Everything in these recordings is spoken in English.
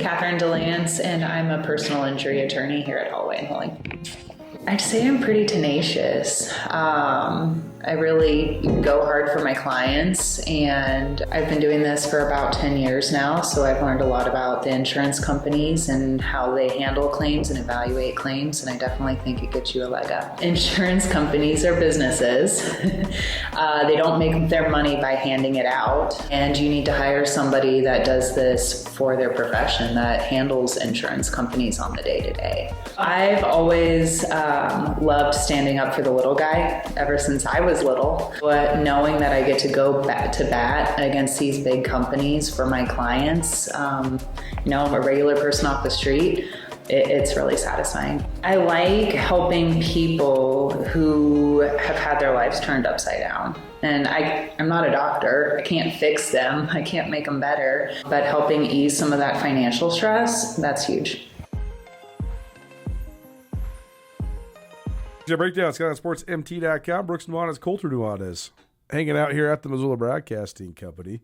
Catherine DeLance, and I'm a personal injury attorney here at Holloway & Holy. I'd say I'm pretty tenacious. I really go hard for my clients, and I've been doing this for about 10 years now, so I've learned a lot about the insurance companies and how they handle claims and evaluate claims, and I definitely think it gives you a leg up. Insurance companies are businesses. They don't make their money by handing it out, and you need to hire somebody that does this for their profession, that handles insurance companies on the day-to-day. I've always loved standing up for the little guy ever since I was little, but knowing that I get to go back to bat against these big companies for my clients, a regular person off the street, it's really satisfying. I like helping people who have had their lives turned upside down. And I'm not a doctor. I can't fix them. I can't make them better. But helping ease some of that financial stress, that's huge. Breakdown, SkylineSportsMT.com. Brooks Nuanez, Colter Nuanez, hanging out here at the Missoula Broadcasting Company.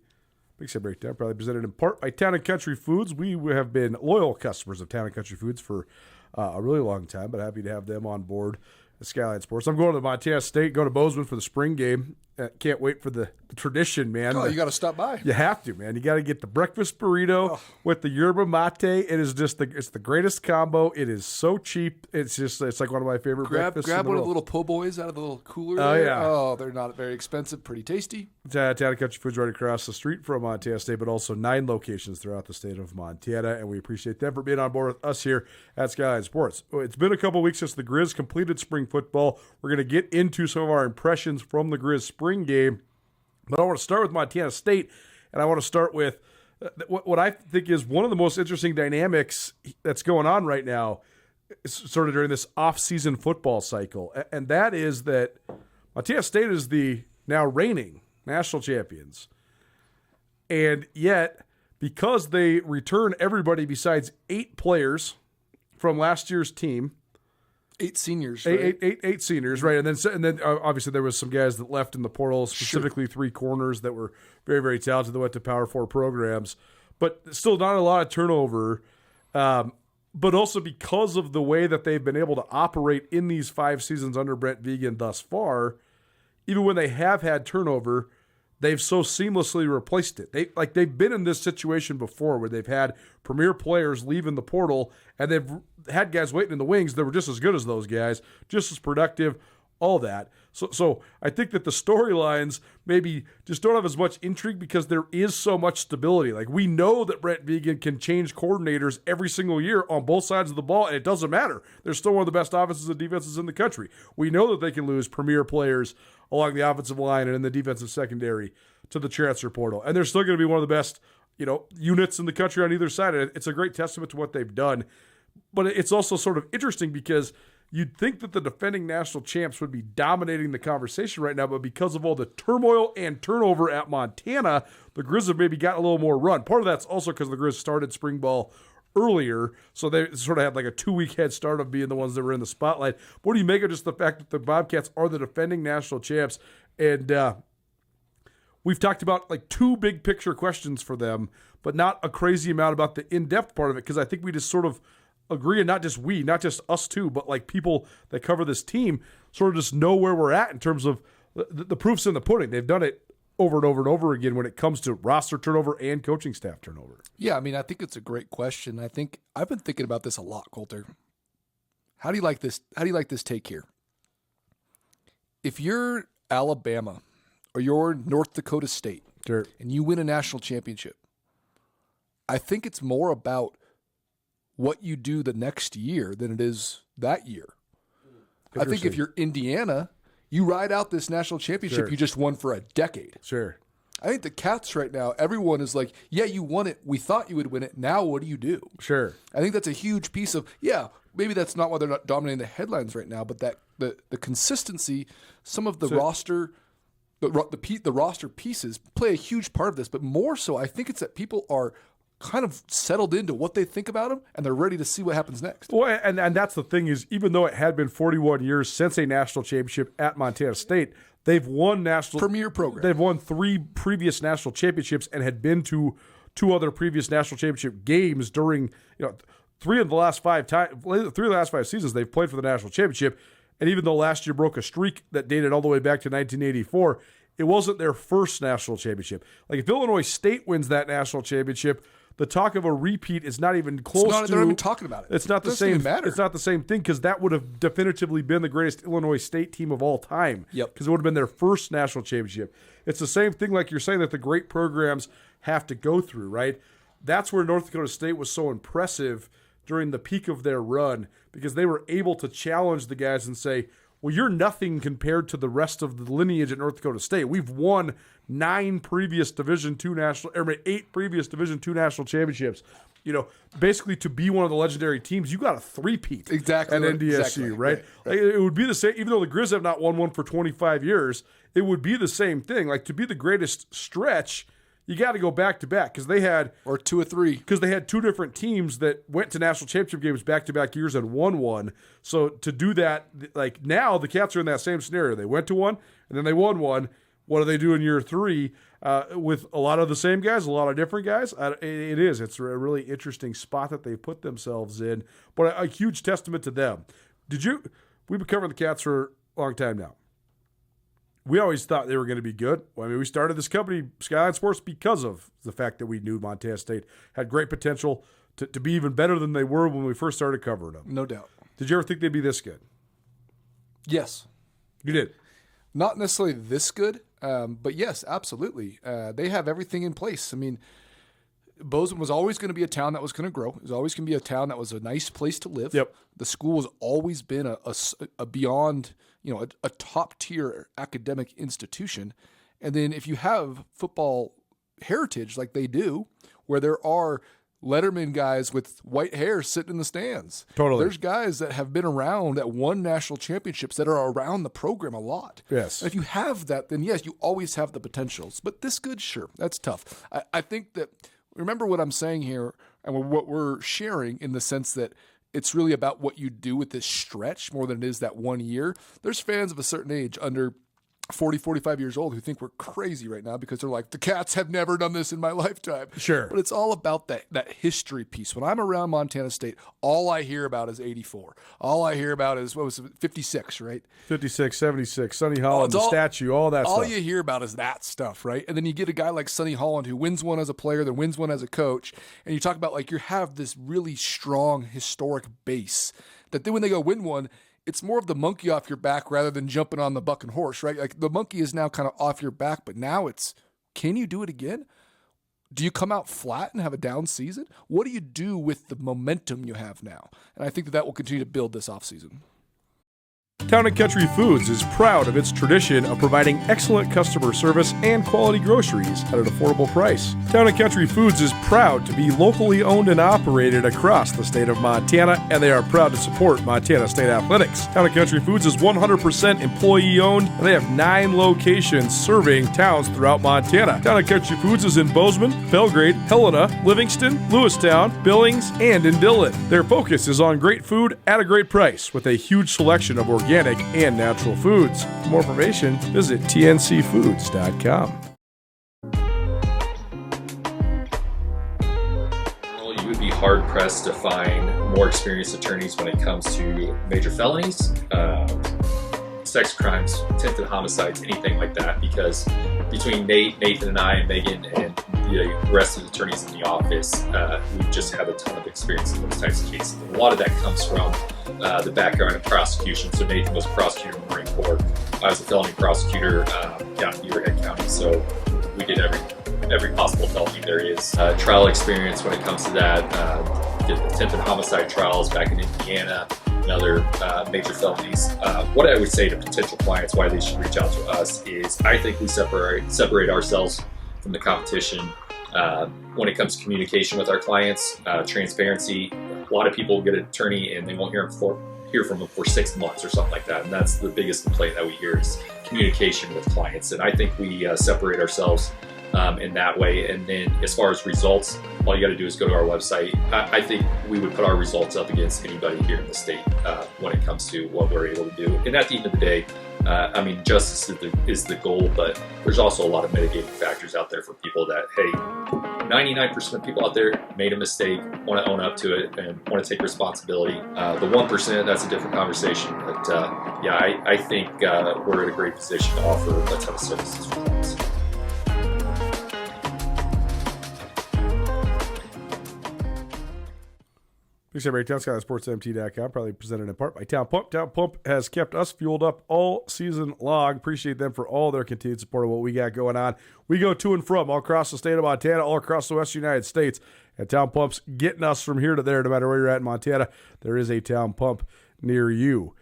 Big Sky Breakdown, probably presented in part by Town & Country Foods. We have been loyal customers of Town & Country Foods for a really long time, but happy to have them on board at Skyline Sports. I'm going to Montana State, going to Bozeman for the spring game. Can't wait for the tradition, man. Oh, you got to stop by. You have to, man. You got to get the breakfast burrito with the yerba mate. It is just it's the greatest combo. It is so cheap. It's like one of my favorite breakfasts. Grab in the one world. of the little po' boys out of the little cooler. Oh, there. yeah. Oh, they're not very expensive. Pretty tasty. Town & Country Foods right across the street from Montana State, but also 9 locations throughout the state of Montana, and we appreciate them for being on board with us here at Skyline Sports. It's been a couple weeks since the Griz completed spring football. We're going to get into some of our impressions from the Griz spring game. But I want to start with Montana State, and I want to start with what I think is one of the most interesting dynamics that's going on right now, sort of during this off-season football cycle, and that is that Montana State is the now reigning national champions. And yet, because they return everybody besides 8 players from last year's team, 8 seniors, right? Eight seniors, right? And then obviously there was some guys that left in the portal, specifically 3 corners that were very, very talented that went to Power 4 programs, but still not a lot of turnover. But also because of the way that they've been able to operate in these 5 seasons under Brent Vigen thus far, even when they have had turnover, they've so seamlessly replaced it. They've been in this situation before where they've had premier players leaving the portal and they've had guys waiting in the wings that were just as good as those guys, just as productive, all that. So I think that the storylines maybe just don't have as much intrigue because there is so much stability. Like, we know that Brent Vigen can change coordinators every single year on both sides of the ball, and it doesn't matter. They're still one of the best offenses and defenses in the country. We know that they can lose premier players along the offensive line and in the defensive secondary to the transfer portal. And they're still going to be one of the best, units in the country on either side. And it's a great testament to what they've done. But it's also sort of interesting because you'd think that the defending national champs would be dominating the conversation right now, but because of all the turmoil and turnover at Montana, the Griz have maybe got a little more run. Part of that's also because the Griz started spring ball earlier, so they sort of had like a 2-week head start of being the ones that were in the spotlight. What do you make of just the fact that the Bobcats are the defending national champs? And we've talked about like 2 big picture questions for them, but not a crazy amount about the in-depth part of it, because I think we just sort of agree, and not just us two, but like people that cover this team sort of just know where we're at in terms of the proof's in the pudding. They've done it over and over and over again when it comes to roster turnover and coaching staff turnover. Yeah, I mean, I think it's a great question. I think I've been thinking about this a lot, Colter. How do you like this? How do you like this take here? If you're Alabama or you're North Dakota State, sure, and you win a national championship, I think it's more about what you do the next year than it is that year. I think if you're Indiana, you ride out this national championship you just won for a decade. Sure. I think the Cats right now, everyone is like, yeah, you won it. We thought you would win it. Now what do you do? Sure. I think that's a huge piece of, maybe that's not why they're not dominating the headlines right now, but that the consistency, some of the roster, the roster pieces play a huge part of this. But more so, I think it's that people are kind of settled into what they think about him, and they're ready to see what happens next. Well, and that's the thing is, even though it had been 41 years since a national championship at Montana State, they've won national premier program. They've won 3 previous national championships and had been to 2 other previous national championship games during, 3 of the last 5 seasons they've played for the national championship. And even though last year broke a streak that dated all the way back to 1984, it wasn't their first national championship. Like if Illinois State wins that national championship, the talk of a repeat is not even close to. They're not even talking about it. It's not the same. It's not the same thing because that would have definitively been the greatest Illinois State team of all time. Yep. Because it would have been their first national championship. It's the same thing, like you're saying, that the great programs have to go through. Right. That's where North Dakota State was so impressive during the peak of their run, because they were able to challenge the guys and say, well, you're nothing compared to the rest of the lineage at North Dakota State. We've won 8 previous Division II national championships. Basically to be one of the legendary teams, you got a 3-peat exactly at NDSU, exactly. right? Like, it would be the same, even though the Griz have not won one for 25 years, it would be the same thing. Like to be the greatest stretch, you got to go back to back because they had 2 or 3 because they had 2 different teams that went to national championship games back-to-back years and won one. So to do that, like now the Cats are in that same scenario. They went to one and then they won one. What do they do in year 3 with a lot of the same guys, a lot of different guys? It's a really interesting spot that they put themselves in, but a huge testament to them. We've been covering the Cats for a long time now. We always thought they were going to be good. We started this company, Skyline Sports, because of the fact that we knew Montana State had great potential to be even better than they were when we first started covering them. No doubt. Did you ever think they'd be this good? Yes. You did? Not necessarily this good, but yes, absolutely. They have everything in place. Bozeman was always going to be a town that was going to grow. It was always going to be a town that was a nice place to live. Yep. The school has always been a beyond, a top-tier academic institution. And then if you have football heritage like they do, where there are Letterman guys with white hair sitting in the stands. Totally. There's guys that have been around that won national championships that are around the program a lot. Yes. And if you have that, then yes, you always have the potentials. But this good, sure, that's tough. I think that, remember what I'm saying here and what we're sharing in the sense that it's really about what you do with this stretch more than it is that 1 year. There's fans of a certain age under 40, 45 years old who think we're crazy right now because they're like, the Cats have never done this in my lifetime. Sure. But it's all about that history piece. When I'm around Montana State, all I hear about is 84. All I hear about is, 56, right? 56, 76, Sonny Holland, the statue, all that stuff. All you hear about is that stuff, right? And then you get a guy like Sonny Holland who wins one as a player, then wins one as a coach, and you talk about like you have this really strong historic base that then when they go win one, it's more of the monkey off your back rather than jumping on the bucking horse, right? Like the monkey is now kind of off your back, but now it's, can you do it again? Do you come out flat and have a down season? What do you do with the momentum you have now? And I think that will continue to build this offseason. Town & Country Foods is proud of its tradition of providing excellent customer service and quality groceries at an affordable price. Town & Country Foods is proud to be locally owned and operated across the state of Montana, and they are proud to support Montana State Athletics. Town & Country Foods is 100% employee-owned, and they have 9 locations serving towns throughout Montana. Town & Country Foods is in Bozeman, Belgrade, Helena, Livingston, Lewistown, Billings, and in Dillon. Their focus is on great food at a great price with a huge selection of organic and natural foods. For more information, visit tncfoods.com. Well, you would be hard-pressed to find more experienced attorneys when it comes to major felonies, sex crimes, attempted homicides, anything like that, because between Nathan and I and Megan and the rest of the attorneys in the office, we just have a ton of experience in those types of cases. And a lot of that comes from the background in prosecution. So Nathan was a prosecutor in the Marine Corps. I was a felony prosecutor down in Beaverhead County. So we did every possible felony there is. Trial experience when it comes to that. Did attempted homicide trials back in Indiana and other major felonies. What I would say to potential clients why they should reach out to us is I think we separate ourselves from the competition when it comes to communication with our clients, transparency. A lot of people get an attorney and they won't hear from them for 6 months or something like that. And that's the biggest complaint that we hear is communication with clients. And I think we separate ourselves in that way. And then as far as results, all you got to do is go to our website. I think we would put our results up against anybody here in the state when it comes to what we're able to do. And at the end of the day, justice is the goal, but there's also a lot of mitigating factors out there for people that, hey, 99% of people out there made a mistake, want to own up to it, and want to take responsibility. The 1%, that's a different conversation. But I think we're in a great position to offer a ton of services for clients. Thanks, everybody. TownSkylineSportsMT.com, probably presented in part by Town Pump. Town Pump has kept us fueled up all season long. Appreciate them for all their continued support of what we got going on. We go to and from all across the state of Montana, all across the western United States. And Town Pump's getting us from here to there, no matter where you're at in Montana. There is a Town Pump near you.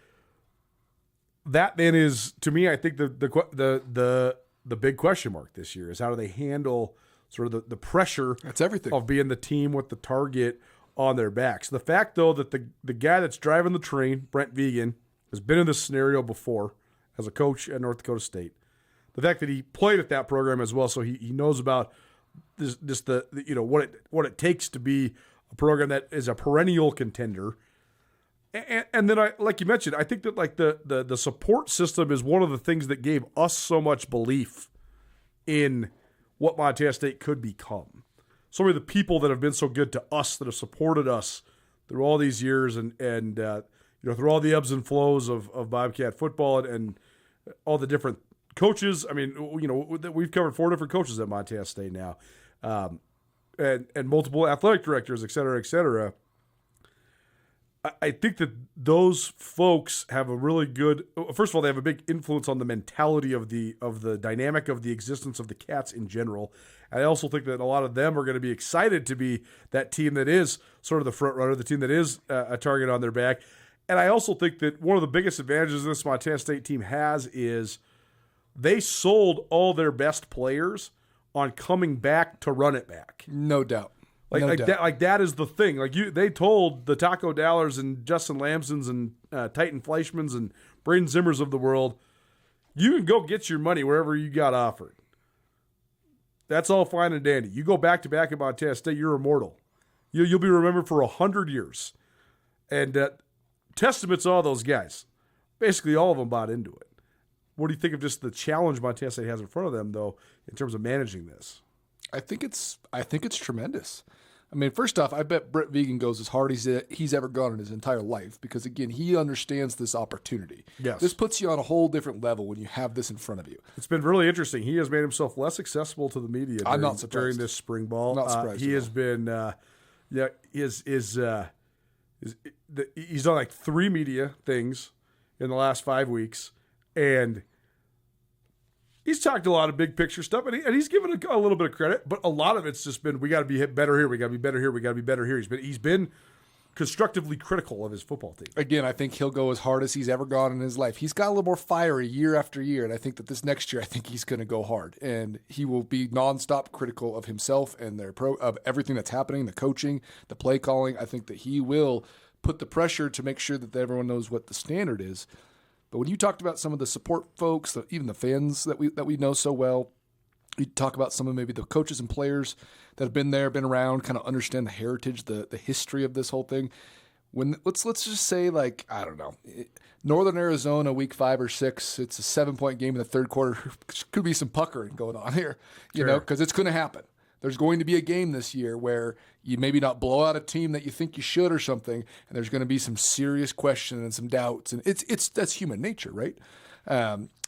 That then is, to me, I think the big question mark this year is how do they handle sort of the pressure That's everything. of being the team with the target on their backs. The fact, though, that the guy that's driving the train, Brent Vegan, has been in this scenario before as a coach at North Dakota State. The fact that he played at that program as well, so he knows about this, just the what it takes to be a program that is a perennial contender. And then, like you mentioned, I think that like the support system is one of the things that gave us so much belief in what Montana State could become. So many of the people that have been so good to us, that have supported us through all these years and through all the ebbs and flows of Bobcat football and all the different coaches. I mean, we've covered 4 different coaches at Montana State now, and multiple athletic directors, et cetera, et cetera. I think that those folks have a really good. First of all, they have a big influence on the mentality of the dynamic of the existence of the Cats in general. I also think that a lot of them are going to be excited to be that team that is sort of the front runner, the team that is a target on their back. And I also think that one of the biggest advantages this Montana State team has is they sold all their best players on coming back to run it back. No doubt. That is the thing. They told the Taco Dallars and Justin Lamsons and Titan Fleischmans and Braden Zimmers of the world, you can go get your money wherever you got offered. That's all fine and dandy. You go back to back at Montana State, you're immortal. You'll be remembered for 100 years. And testament to all those guys. Basically, all of them bought into it. What do you think of just the challenge Montana State has in front of them, though, in terms of managing this? I think it's tremendous. I mean, first off, I bet Brent Vegan goes as hard as he's ever gone in his entire life because, again, he understands this opportunity. Yes. This puts you on a whole different level when you have this in front of you. It's been really interesting. He has made himself less accessible to the media during this spring ball. Not surprised. He has been, he's done like 3 media things in the last 5 weeks, and he's talked a lot of big picture stuff, and he's given a little bit of credit, but a lot of it's just been, we got to be better here, we got to be better here, we got to be better here. He's been constructively critical of his football team. Again, I think he'll go as hard as he's ever gone in his life. He's got a little more fire year after year, and I think that this next year, I think he's going to go hard, and he will be nonstop critical of himself and of everything that's happening, the coaching, the play calling. I think that he will put the pressure to make sure that everyone knows what the standard is. But when you talked about some of the support folks, even the fans that we know so well, you talk about some of maybe the coaches and players that have been there, been around, kind of understand the heritage, the history of this whole thing. When let's just say, like, I don't know, Northern Arizona, week 5 or 6, it's a 7-point game in the third quarter. Could be some puckering going on here, you know, because it's going to happen. There's going to be a game this year where you maybe not blow out a team that you think you should or something, and there's going to be some serious questions and some doubts, and that's human nature, right?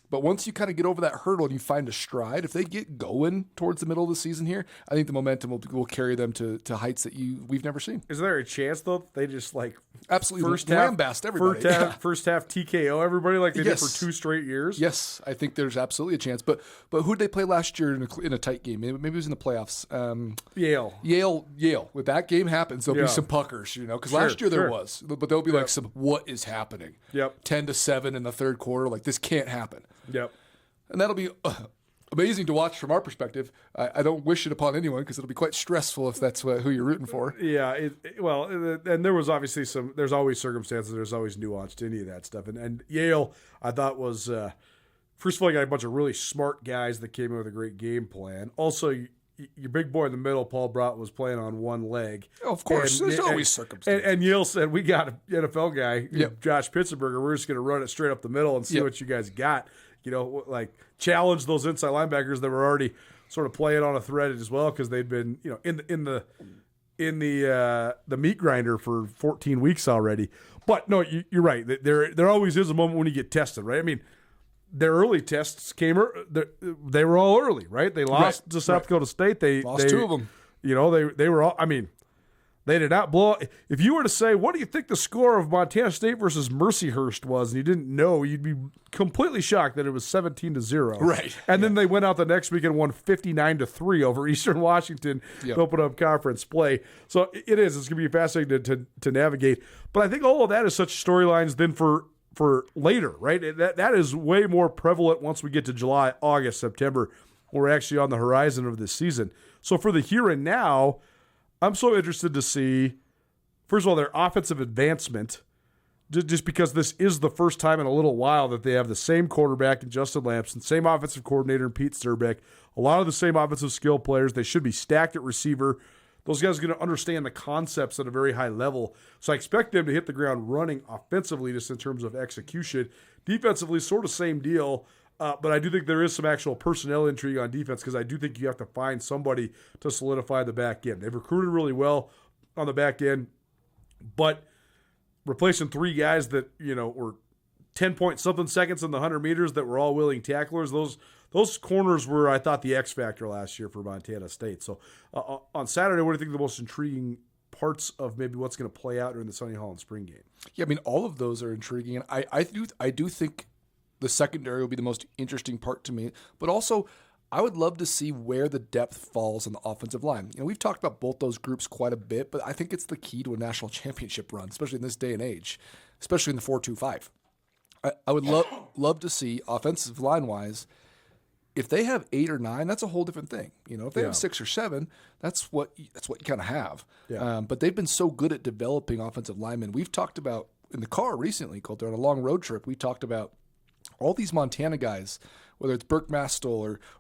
But once you kind of get over that hurdle and you find a stride, if they get going towards the middle of the season here, I think the momentum will carry them to heights that we've never seen. Is there a chance, though, they just absolutely first half lambast everybody? First half TKO everybody like they did for 2 straight years? Yes, I think there's absolutely a chance. But who did they play last year in a tight game? Maybe it was in the playoffs. Yale. If that game happens, there'll be some puckers, because last year there was. But there'll be like some, what is happening? 10-7 in the third quarter. Like, this can't happen. Yep. And that'll be amazing to watch from our perspective. I don't wish it upon anyone because it'll be quite stressful if that's who you're rooting for. Yeah. And there was obviously there's always circumstances, there's always nuance to any of that stuff. And Yale, I thought was, first of all, you got a bunch of really smart guys that came in with a great game plan. Also, your big boy in the middle, Paul Brott, was playing on one leg. Oh, of course. There's always circumstances. And Yale said, we got an NFL guy, Josh Pitzenberger. We're just going to run it straight up the middle and see what you guys got. Challenge those inside linebackers that were already sort of playing on a thread as well because they'd been, in the meat grinder for 14 weeks already. But no, you're right. There always is a moment when you get tested, right? I mean, their early tests they were all early, right? They lost to South Dakota State. They lost 2 of them. They were all. I mean, they did not blow. If you were to say, what do you think the score of Montana State versus Mercyhurst was, and you didn't know, you'd be completely shocked that it was 17-0. Right. And then they went out the next week and won 59-3 over Eastern Washington to open up conference play. So it is. It's going to be fascinating to navigate. But I think all of that is such storylines then for later, right? That is way more prevalent once we get to July, August, September. We're actually on the horizon of this season. So for the here and now, I'm so interested to see, first of all, their offensive advancement, just because this is the first time in a little while that they have the same quarterback in Justin Lampson, same offensive coordinator in Pete Sturbeck, a lot of the same offensive skill players. They should be stacked at receiver. Those guys are going to understand the concepts at a very high level. So I expect them to hit the ground running offensively just in terms of execution. Defensively, sort of same deal. But I do think there is some actual personnel intrigue on defense because I do think you have to find somebody to solidify the back end. They've recruited really well on the back end, but replacing 3 guys that, were 10-point-something seconds in the 100 meters that were all willing tacklers, those corners were, I thought, the X factor last year for Montana State. So on Saturday, what do you think the most intriguing parts of maybe what's going to play out during the Sonny Holland spring game? Yeah, I mean, all of those are intriguing, and I do think the secondary will be the most interesting part to me, but also I would love to see where the depth falls on the offensive line. We've talked about both those groups quite a bit, but I think it's the key to a national championship run, especially in this day and age, especially in the 4-2-5. I would love to see offensive line-wise, if they have 8 or 9, that's a whole different thing. If they have 6 or 7, that's what you kind of have. Yeah. But they've been so good at developing offensive linemen. We've talked about in the car recently, Colter, on a long road trip, we talked about all these Montana guys, whether it's Burke Mastel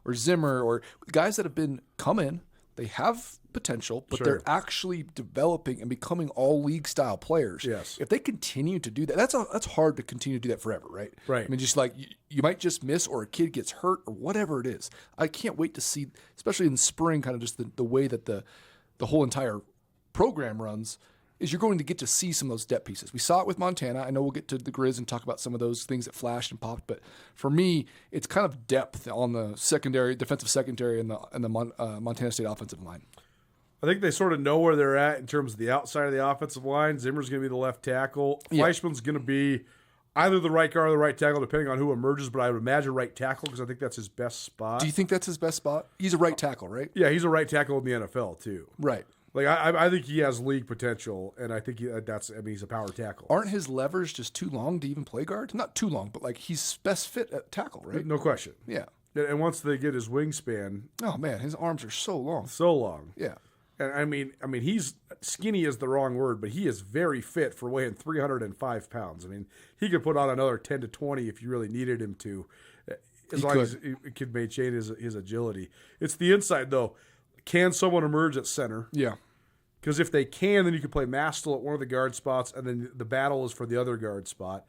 or Zimmer or guys that have been coming, they have potential, but they're actually developing and becoming all league style players. Yes. If they continue to do that, that's hard to continue to do that forever, right? Right. I mean, just like you might just miss or a kid gets hurt or whatever it is. I can't wait to see, especially in spring, kind of just the way that the whole entire program runs. Is you're going to get to see some of those depth pieces. We saw it with Montana. I know we'll get to the Griz and talk about some of those things that flashed and popped, but for me, it's kind of depth on the defensive secondary, and the Montana State offensive line. I think they sort of know where they're at in terms of the outside of the offensive line. Zimmer's going to be the left tackle. Fleischman's going to be either the right guard or the right tackle, depending on who emerges, but I would imagine right tackle because I think that's his best spot. Do you think that's his best spot? He's a right tackle, right? Yeah, he's a right tackle in the NFL, too. Right. Like I think he has league potential, and I think he's a power tackle. Aren't his levers just too long to even play guard? Not too long, but like he's best fit at tackle, right? No question. Yeah. And once they get his wingspan, oh man, his arms are so long. So long. Yeah. And I mean he's skinny is the wrong word, but he is very fit for weighing 305 pounds. I mean, he could put on another 10 to 20 if you really needed him to, as long as he could maintain his agility. It's the inside though. Can someone emerge at center? Yeah. Because if they can, then you can play Mastel at one of the guard spots, and then the battle is for the other guard spot.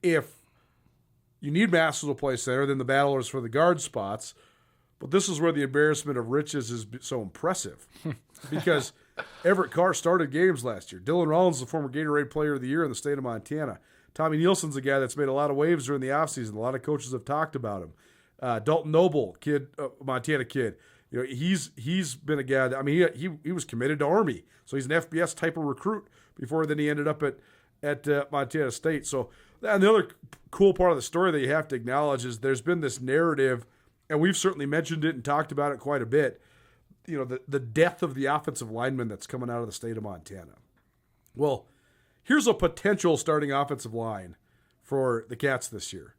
If you need Mastel to play center, then the battle is for the guard spots. But this is where the embarrassment of riches is so impressive. Because Everett Carr started games last year. Dylan Rollins, the former Gatorade Player of the Year in the state of Montana. Tommy Nielsen's a guy that's made a lot of waves during the offseason. A lot of coaches have talked about him. Dalton Noble, Montana kid. He's been a guy that, I mean, he was committed to Army, so he's an FBS type of recruit before then he ended up at Montana State. So, and the other cool part of the story that you have to acknowledge is there's been this narrative, and we've certainly mentioned it and talked about it quite a bit, the death of the offensive lineman that's coming out of the state of Montana. Well, here's a potential starting offensive line for the Cats this year.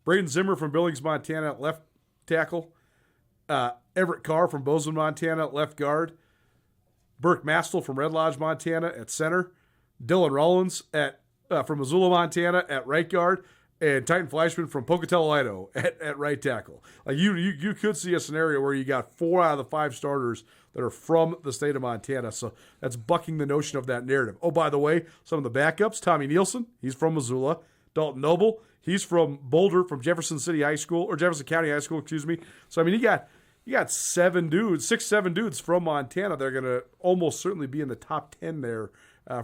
Braden Zimmer from Billings, Montana at left tackle. Everett Carr from Bozeman, Montana at left guard. Burke Mastel from Red Lodge, Montana at center. Dylan Rollins from Missoula, Montana at right guard. And Titan Fleischman from Pocatello, Idaho at right tackle. Like you could see a scenario where you got 4 out of the 5 starters that are from the state of Montana. So that's bucking the notion of that narrative. Oh, by the way, some of the backups, Tommy Nielsen, he's from Missoula. Dalton Noble, he's from Boulder, from Jefferson County High School, excuse me. So, I mean, you got 7 dudes from Montana. They're going to almost certainly be in the top 10 there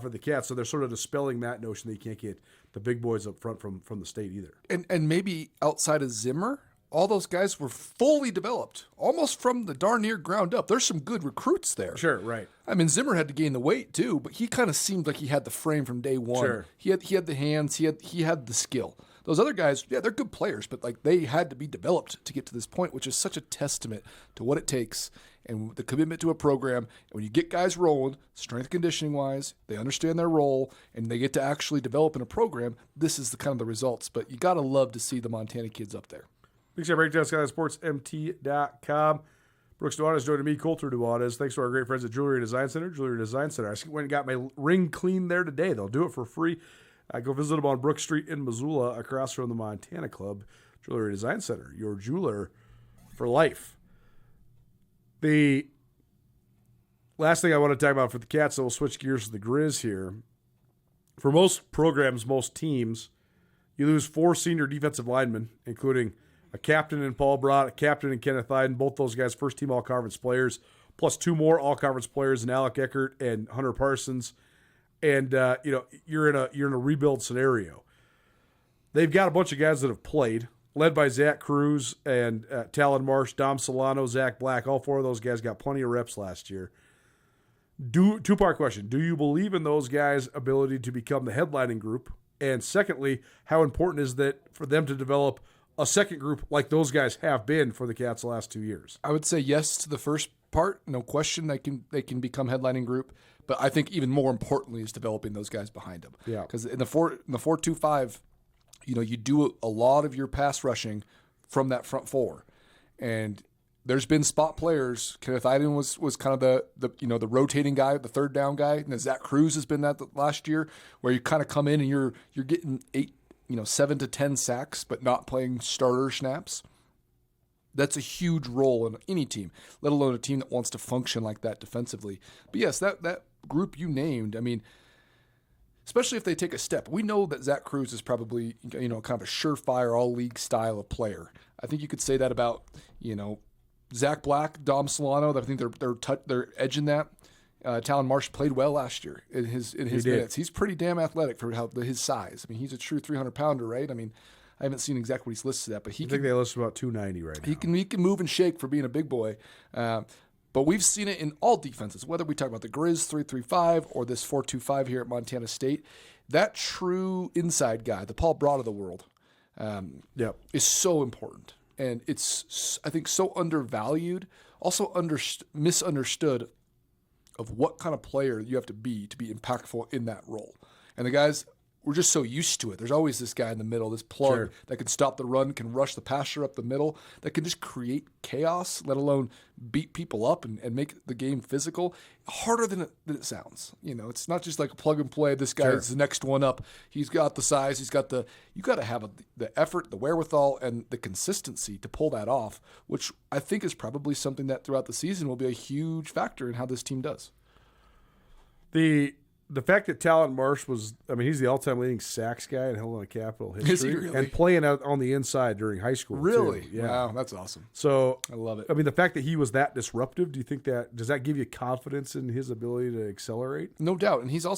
for the Cats. So they're sort of dispelling that notion that you can't get the big boys up front from the state either. And maybe outside of Zimmer, all those guys were fully developed, almost from the darn near ground up. There's some good recruits there. Sure, right. I mean, Zimmer had to gain the weight too, but he kind of seemed like he had the frame from day one. Sure. He had the hands. He had the skill. Those other guys, yeah, they're good players, but like they had to be developed to get to this point, which is such a testament to what it takes and the commitment to a program. And when you get guys rolling, strength and conditioning wise, they understand their role and they get to actually develop in a program. This is the kind of the results. But you gotta love to see the Montana kids up there. Big Sky Breakdown, SkylineSportsMT.com. Brooks Nuanez joining me, Colter Nuanez. Thanks to our great friends at Jewelry Design Center. Jewelry Design Center. I went and got my ring cleaned there today. They'll do it for free. Go visit them on Brook Street in Missoula, across from the Montana Club. Jewelry Design Center, your jeweler for life. The last thing I want to talk about for the Cats, so we'll switch gears to the Griz here. For most programs, most teams, you lose 4 senior defensive linemen, including a captain in Paul Brott, a captain in Kenneth Iden, both those guys first-team all-conference players, plus 2 more all-conference players in Alec Eckert and Hunter Parsons. And you're in a rebuild scenario. They've got a bunch of guys that have played, led by Zach Cruz and Talon Marsh, Dom Solano, Zach Black. All 4 of those guys got plenty of reps last year. Two-part question. Do you believe in those guys' ability to become the headlining group? And secondly, how important is that for them to develop a second group like those guys have been for the Cats the last 2 years? I would say yes to the first part. No question they can become headlining group. But I think even more importantly is developing those guys behind them. Yeah. Because in the 4-2-5, you do a lot of your pass rushing from that front 4. And there's been spot players. Kenneth Iden was kind of the rotating guy, the third down guy. And Zach Cruz has been that the last year, where you kind of come in and you're getting 7 to 10 sacks, but not playing starter snaps. That's a huge role in any team, let alone a team that wants to function like that defensively. But yes, that group you named, I mean, especially if they take a step. We know that Zach Cruz is probably, kind of a surefire all-league style of player. I think you could say that about, Zach Black, Dom Solano. I think they're edging that. Talon Marsh played well last year in his minutes. He's pretty damn athletic for his size. I mean, he's a true 300-pounder, right? I mean, I haven't seen exactly what he's listed at, but I think they listed about 290 right now. He can move and shake for being a big boy. But we've seen it in all defenses, whether we talk about the Griz 3-3-5 or this 4-2-5 here at Montana State. That true inside guy, the Paul Brott of the world, is so important. And it's, I think, so undervalued, also misunderstood of what kind of player you have to be impactful in that role. And the guys, we're just so used to it. There's always this guy in the middle, this plug that can stop the run, can rush the passer up the middle, that can just create chaos, let alone beat people up and make the game physical. Harder than it sounds. It's not just like a plug and play. This guy is the next one up. He's got the size. You got to have the effort, the wherewithal, and the consistency to pull that off, which I think is probably something that throughout the season will be a huge factor in how this team does. The fact that Talon Marsh he's the all-time leading sacks guy in Helena Capital history. Is he really? And playing out on the inside during high school. Really? Too. Yeah. Wow, that's awesome. So I love it. I mean, the fact that he was that disruptive, do you think does that give you confidence in his ability to accelerate? No doubt. And he's a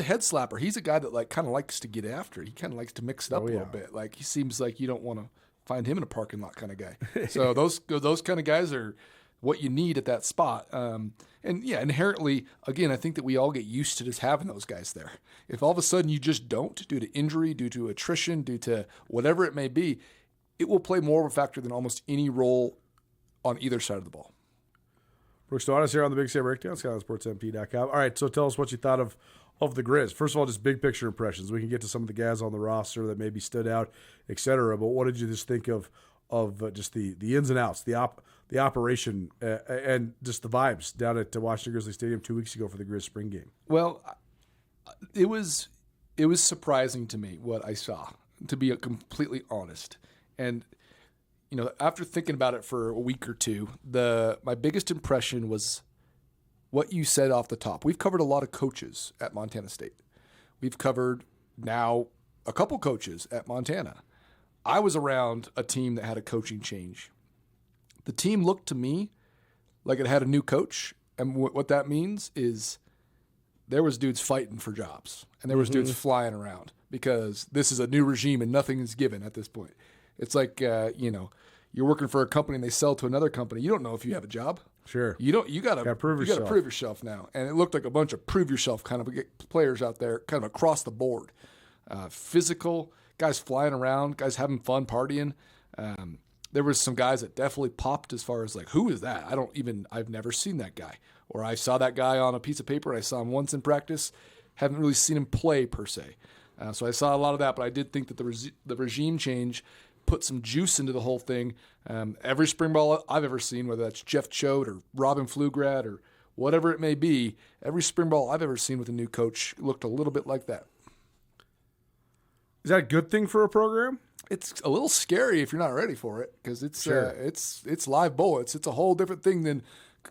head slapper. He's a guy that kind of likes to get after. He kind of likes to mix it up a little bit. Like, he seems like you don't want to find him in a parking lot kind of guy. So those kind of guys are what you need at that spot. And yeah, inherently, again, I think that we all get used to just having those guys there. If all of a sudden you just don't, due to injury, due to attrition, due to whatever it may be, it will play more of a factor than almost any role on either side of the ball. Brooks Nuanez here on the Big Sky Breakdown, SkylineSportsMT.com. All right, so tell us what you thought of the Griz. First of all, just big picture impressions. We can get to some of the guys on the roster that maybe stood out, et cetera, but what did you just think of just the ins and outs, the operation, and just the vibes down at Washington Grizzly Stadium 2 weeks ago for the Griz spring game? Well, it was surprising to me what I saw, to be completely honest. And after thinking about it for a week or two, my biggest impression was what you said off the top. We've covered a lot of coaches at Montana State. We've covered now a couple coaches at Montana. I was around a team that had a coaching change The team looked to me like it had a new coach, and what that means is there was dudes fighting for jobs, and there was dudes flying around because this is a new regime and nothing is given at this point. It's like you're working for a company and they sell to another company. You don't know if you have a job. Sure. You gotta prove yourself now. And it looked like a bunch of prove yourself kind of players out there, kind of across the board. Physical guys flying around, guys having fun partying. There was some guys that definitely popped as far as like, who is that? I've never seen that guy. Or I saw that guy on a piece of paper and I saw him once in practice. Haven't really seen him play per se. So I saw a lot of that, but I did think that the regime change put some juice into the whole thing. Every spring ball I've ever seen, whether that's Jeff Choate or Robin Pflugrad or whatever it may be, every spring ball I've ever seen with a new coach looked a little bit like that. Is that a good thing for a program? It's a little scary if you're not ready for it because it's live bullets. It's a whole different thing than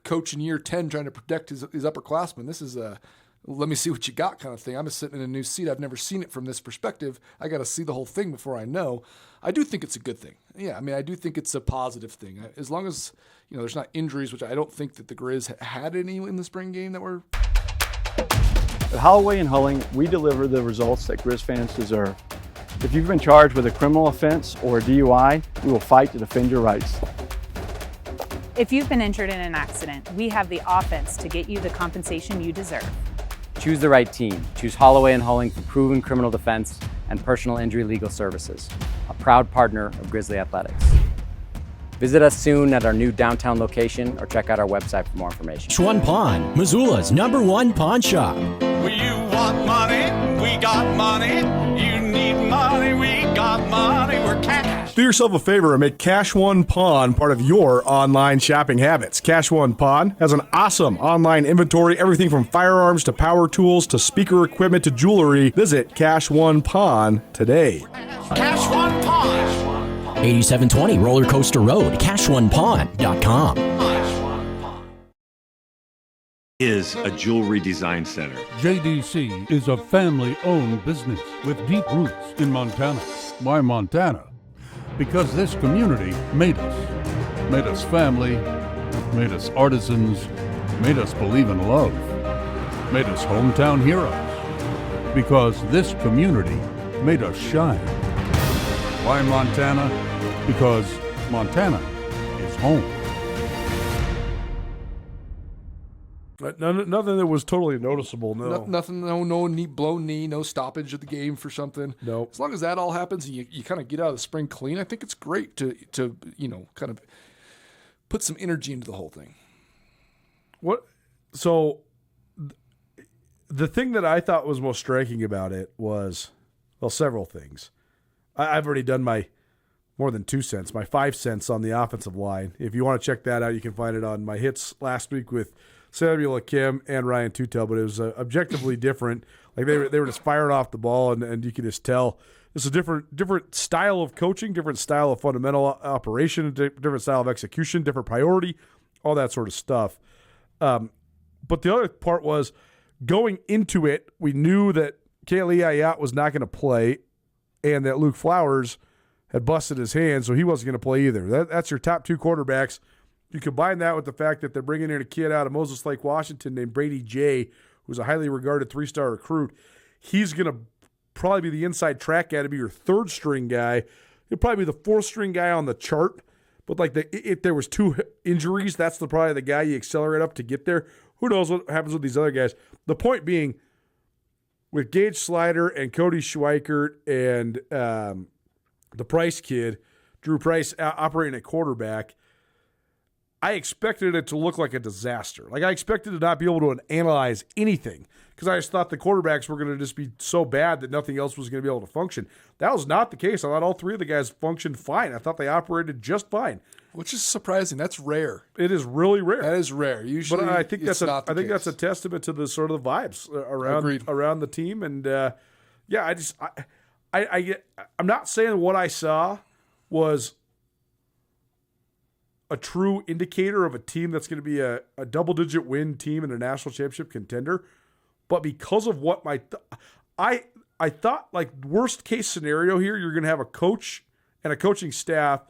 coach in year 10 trying to protect his upperclassmen. This is a let me see what you got kind of thing. I'm sitting in a new seat. I've never seen it from this perspective. I got to see the whole thing before I know. I do think it's a good thing. Yeah, I mean, I do think it's a positive thing. As long as, there's not injuries, which I don't think that the Griz had any in the spring game that were. At Holloway and Hulling, we deliver the results that Griz fans deserve. If you've been charged with a criminal offense or a DUI, we will fight to defend your rights. If you've been injured in an accident, we have the offense to get you the compensation you deserve. Choose the right team. Choose Holloway and Hulling for proven criminal defense and personal injury legal services, a proud partner of Grizzly Athletics. Visit us soon at our new downtown location or check out our website for more information. Cash Pawn, Missoula's #1 pawn shop. You want money? We got money. You need money? We got money. We're cash. Do yourself a favor and make Cash One Pawn part of your online shopping habits. Cash One Pawn has an awesome online inventory, everything from firearms to power tools to speaker equipment to jewelry. Visit Cash One Pawn today. Cash One Pawn. 8720 Roller Coaster Road, cash1pawn.com. Is a jewelry design center. JDC is a family-owned business with deep roots in Montana. Why Montana? Because this community made us family, made us artisans, made us believe in love, made us hometown heroes. Because this community made us shine. Why Montana? Because Montana is home. Nothing that was totally noticeable, no. Nothing, no knee, blown knee, no stoppage of the game for something. No. As long as that all happens and you kind of get out of the spring clean, I think it's great to kind of put some energy into the whole thing. So the thing that I thought was most striking about it was, well, several things. I've already done my more than 2 cents, my 5 cents on the offensive line. If you want to check that out, you can find it on my hits last week with Samuel Kim and Ryan Tutel, but it was objectively different. Like they were just firing off the ball, and you can just tell it's a different style of coaching, different style of fundamental operation, different style of execution, different priority, all that sort of stuff. But the other part was going into it, we knew that Kale Ayat was not going to play, and that Luke Flowers had busted his hand, so he wasn't going to play either. That's your top two quarterbacks. You combine that with the fact that they're bringing in a kid out of Moses Lake, Washington named Brady J., who's a highly regarded 3-star recruit. He's going to probably be the inside track guy to be your third-string guy. He'll probably be the fourth-string guy on the chart. But if there was 2 injuries, that's probably the guy you accelerate up to get there. Who knows what happens with these other guys? The point being, with Gage Slider and Cody Schweikert and the Price kid, Drew Price, operating at quarterback, I expected it to look like a disaster. Like I expected to not be able to analyze anything because I just thought the quarterbacks were going to just be so bad that nothing else was going to be able to function. That was not the case. I thought all 3 of the guys functioned fine. I thought they operated just fine. Which is surprising. That's rare. It is really rare. That is rare. Usually, but I think that's a testament to the sort of the vibes around the team. And I'm not saying what I saw was a true indicator of a team that's going to be a double-digit win team and a national championship contender, but because of what I thought, like, worst case scenario here, you're going to have a coach and a coaching staff.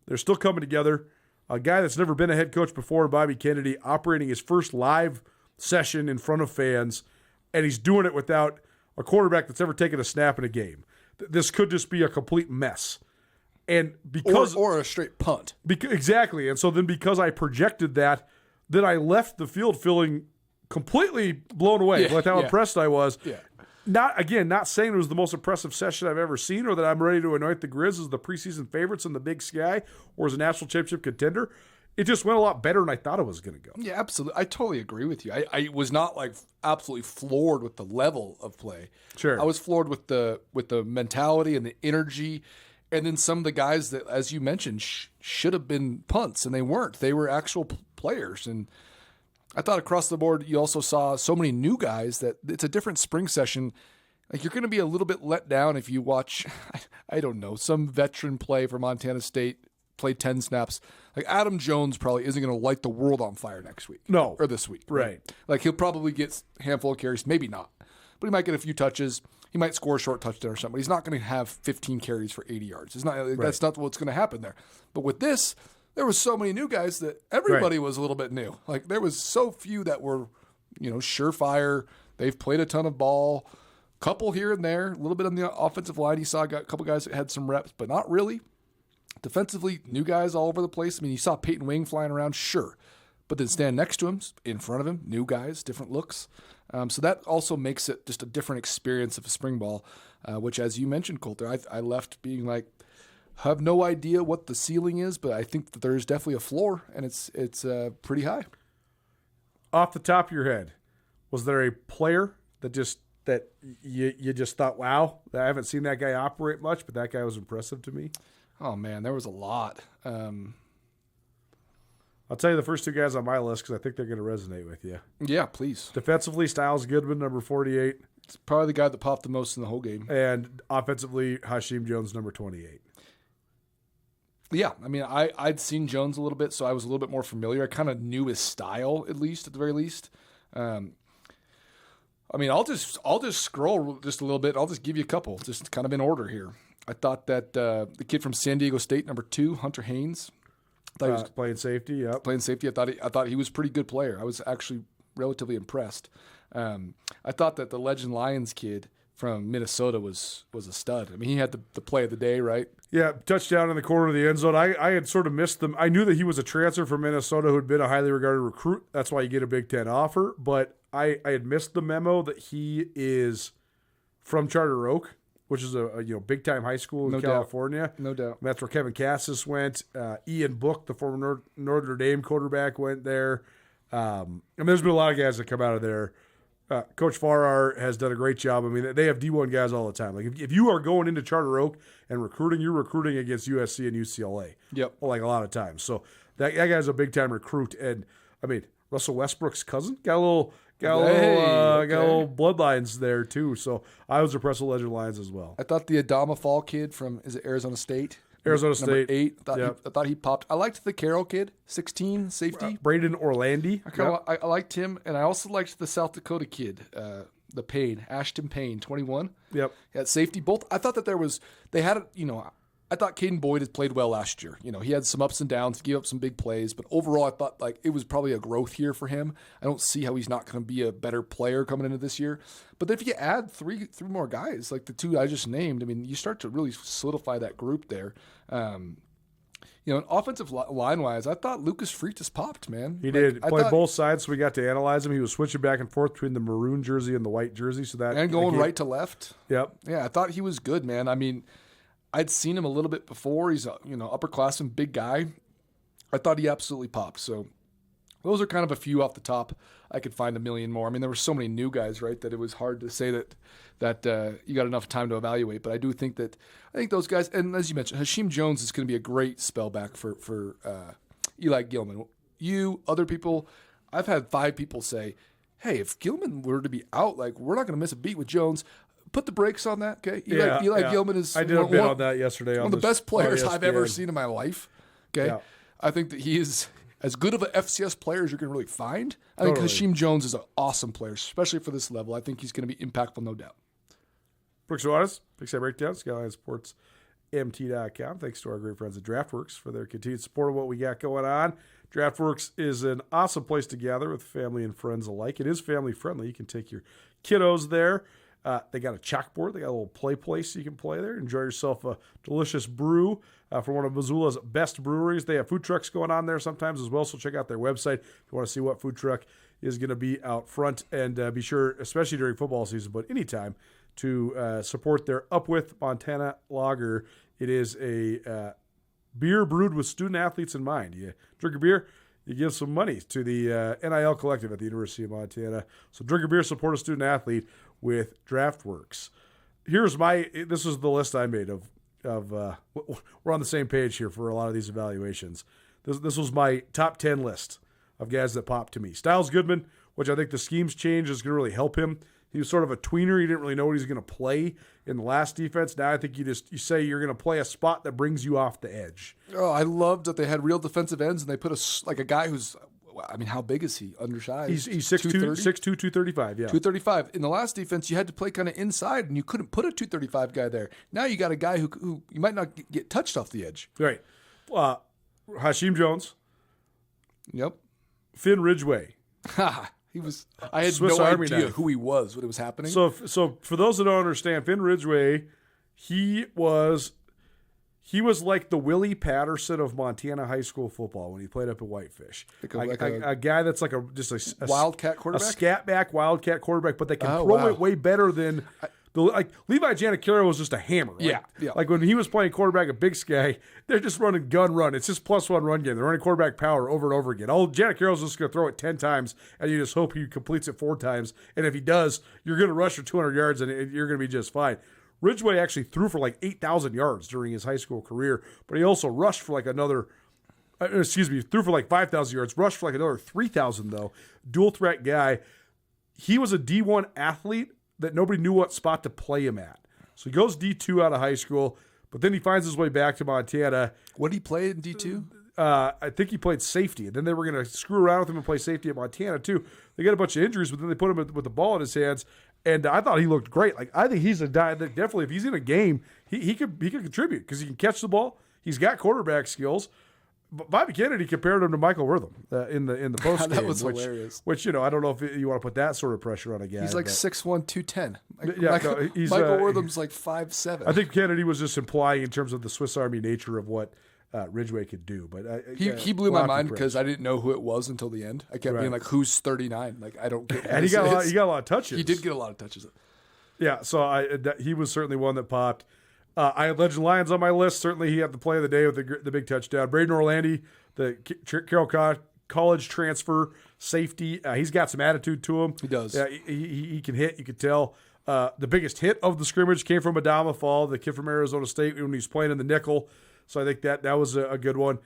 They're still coming together. a guy that's never been a head coach before, Bobby Kennedy, operating his first live session in front of fans, and he's doing it without a quarterback that's ever taken a snap in a game. This could just be a complete mess. And because or a straight punt. Exactly. And so then because I projected that, then I left the field feeling completely blown away with how impressed I was. Yeah. Not saying it was the most impressive session I've ever seen or that I'm ready to anoint the Griz as the preseason favorites in the Big Sky or as a national championship contender. It just went a lot better than I thought it was going to go. Yeah, absolutely. I totally agree with you. I was not like absolutely floored with the level of play. Sure. I was floored with the mentality and the energy. And then some of the guys that, as you mentioned, should have been punts, and they weren't. They were actual players. And I thought across the board, you also saw so many new guys that it's a different spring session. Like, you're going to be a little bit let down if you watch, I don't know, some veteran play for Montana State, play 10 snaps. Like, Adam Jones probably isn't going to light the world on fire next week. No. Or this week. Right. Like, he'll probably get a handful of carries, maybe not. But he might get a few touches. He might score a short touchdown or something. But he's not going to have 15 carries for 80 yards. It's not. That's not what's going to happen there. But with this, there was so many new guys that everybody was a little bit new. Like, there was so few that were, surefire. They've played a ton of ball. Couple here and there. A little bit on the offensive line. You saw a couple guys that had some reps, but not really. Defensively, new guys all over the place. I mean, you saw Peyton Wing flying around, sure. But then stand next to him, in front of him, new guys, different looks. So that also makes it just a different experience of a spring ball, which, as you mentioned, Colter, I left being like, have no idea what the ceiling is, but I think that there's definitely a floor, and it's pretty high. Off the top of your head, was there a player that you just thought, wow, I haven't seen that guy operate much, but that guy was impressive to me? Oh, man, there was a lot. I'll tell you the first two guys on my list because I think they're going to resonate with you. Yeah, please. Defensively, Styles Goodman, number 48. It's probably the guy that popped the most in the whole game. And offensively, Hashim Jones, number 28. Yeah, I mean, I'd seen Jones a little bit, so I was a little bit more familiar. I kind of knew his style, at the very least. I mean, I'll just scroll just a little bit. I'll just give you a couple, just kind of in order here. I thought that the kid from San Diego State, number 2, Hunter Haynes. He was playing safety, yeah. Playing safety. I thought he was a pretty good player. I was actually relatively impressed. I thought that the Legend Lions kid from Minnesota was a stud. I mean, he had the play of the day, right? Yeah, touchdown in the corner of the end zone. I had sort of missed them. I knew that he was a transfer from Minnesota who had been a highly regarded recruit. That's why you get a Big Ten offer. But I had missed the memo that he is from Charter Oak, which is a big time high school in California. No doubt. And that's where Kevin Cassis went. Ian Book, the former Notre Dame quarterback, went there. And there's been a lot of guys that come out of there. Coach Farrar has done a great job. I mean, they have D1 guys all the time. Like if you are going into Charter Oak and recruiting, you're recruiting against USC and UCLA. Yep. Like a lot of times. So that guy's a big time recruit. And I mean, Russell Westbrook's cousin got a little bloodlines there too. So I was impressed with Legend Lions as well. I thought the Adama Fall kid from Arizona State. Arizona State. Number 8. I thought he popped. I liked the Carroll kid, 16, safety. Braden Orlandi. I liked him, and I also liked the South Dakota kid, the Payne, Ashton Payne, 21. Yep. At safety. Both. I thought that I thought Caden Boyd had played well last year. He had some ups and downs, gave up some big plays, but overall I thought like it was probably a growth year for him. I don't see how he's not going to be a better player coming into this year. But if you add three more guys, like the two I just named, I mean, you start to really solidify that group there. And offensive line-wise, I thought Lucas Freitas popped, man. He did. Played both sides, so we got to analyze him. He was switching back and forth between the maroon jersey and the white jersey. And going right to left. Yep. Yeah, I thought he was good, man. I mean, I'd seen him a little bit before. He's a upperclassman, big guy. I thought he absolutely popped. So those are kind of a few off the top. I could find a million more. I mean, there were so many new guys, right, that it was hard to say that you got enough time to evaluate. But I think those guys, and as you mentioned, Hashim Jones is going to be a great spellback for Eli Gilman. Other people, I've had 5 people say, hey, if Gilman were to be out, like we're not going to miss a beat with Jones. Put the brakes on that, okay? Eli Gilman is I did a bit on that yesterday. One of the best players I've ever seen in my life. Okay, yeah. I think that he is as good of an FCS player as you're going to really find. I think Hashim Jones is an awesome player, especially for this level. I think he's going to be impactful, no doubt. Brooks Nuanez, Big Sky Breakdown, Skyline Sports DraftWorksMT.com. Thanks to our great friends at DraftWorks for their continued support of what we got going on. DraftWorks is an awesome place to gather with family and friends alike. It is family friendly. You can take your kiddos there. They got a chalkboard. They got a little play place you can play there. Enjoy yourself a delicious brew from one of Missoula's best breweries. They have food trucks going on there sometimes as well, so check out their website if you want to see what food truck is going to be out front. And be sure, especially during football season, but anytime, to support their Up With Montana Lager. It is a beer brewed with student-athletes in mind. You drink a beer, you give some money to the NIL Collective at the University of Montana. So drink a beer, support a student-athlete with DraftWorks. This is the list I made of we're on the same page here for a lot of these evaluations. This was my top 10 list of guys that popped to me. Styles Goodman, which I think the scheme's change is going to really help him. He was sort of a tweener. He didn't really know what he was going to play in the last defense. Now I think you say you're going to play a spot that brings you off the edge. Oh, I loved that they had real defensive ends, and they put a guy who's, I mean, how big is he? Undersized. He's 6'2", 235, yeah. 235. In the last defense, you had to play kind of inside, and you couldn't put a 235 guy there. Now you got a guy who you might not get touched off the edge. Right. Hasheem Jones. Yep. Finn Ridgway. He was. I had Swiss no Army idea knife. who he was when it was happening. So for those that don't understand, Finn Ridgway, he was like the Willie Patterson of Montana high school football when he played up at Whitefish. A guy that's like a wildcat quarterback, a scat back wildcat quarterback, but they can throw it way better than. Levi Janicaro was just a hammer. Right? Yeah. Like when he was playing quarterback at Big Sky, they're just running gun run. It's just +1 run game. They're running quarterback power over and over again. Janicaro's just going to throw it 10 times, and you just hope he completes it 4 times. And if he does, you're going to rush for 200 yards, and you're going to be just fine. Ridgway actually threw for like 8,000 yards during his high school career, but he also rushed for like another. Threw for like 5,000 yards, rushed for like another 3,000 though. Dual threat guy. He was a D1 athlete that nobody knew what spot to play him at. So he goes D2 out of high school, but then he finds his way back to Montana. What did he play in D2? I think he played safety, and then they were going to screw around with him and play safety at Montana too. They got a bunch of injuries, but then they put him with the ball in his hands, and I thought he looked great. Like I think he's a guy that definitely, if he's in a game, he could contribute because he can catch the ball. He's got quarterback skills. Bobby Kennedy compared him to Michael Wortham in the post game. That was hilarious. Which I don't know if you want to put that sort of pressure on a guy. He's like 6'1", 210. Michael Wortham's like 5'7". I think Kennedy was just implying in terms of the Swiss Army nature of what Ridgway could do. But he blew my mind because I didn't know who it was until the end. I kept being like, "Who's 39?" Like I don't get. And he got a lot of touches. He did get a lot of touches. Yeah, so he was certainly one that popped. I had Legend Lions on my list. Certainly, he had the play of the day with the big touchdown. Braden Orlandi, the Carroll College transfer safety. He's got some attitude to him. He does. Yeah, he can hit. You could tell. The biggest hit of the scrimmage came from Adama Fall, the kid from Arizona State, when he was playing in the nickel. So I think that was a good one.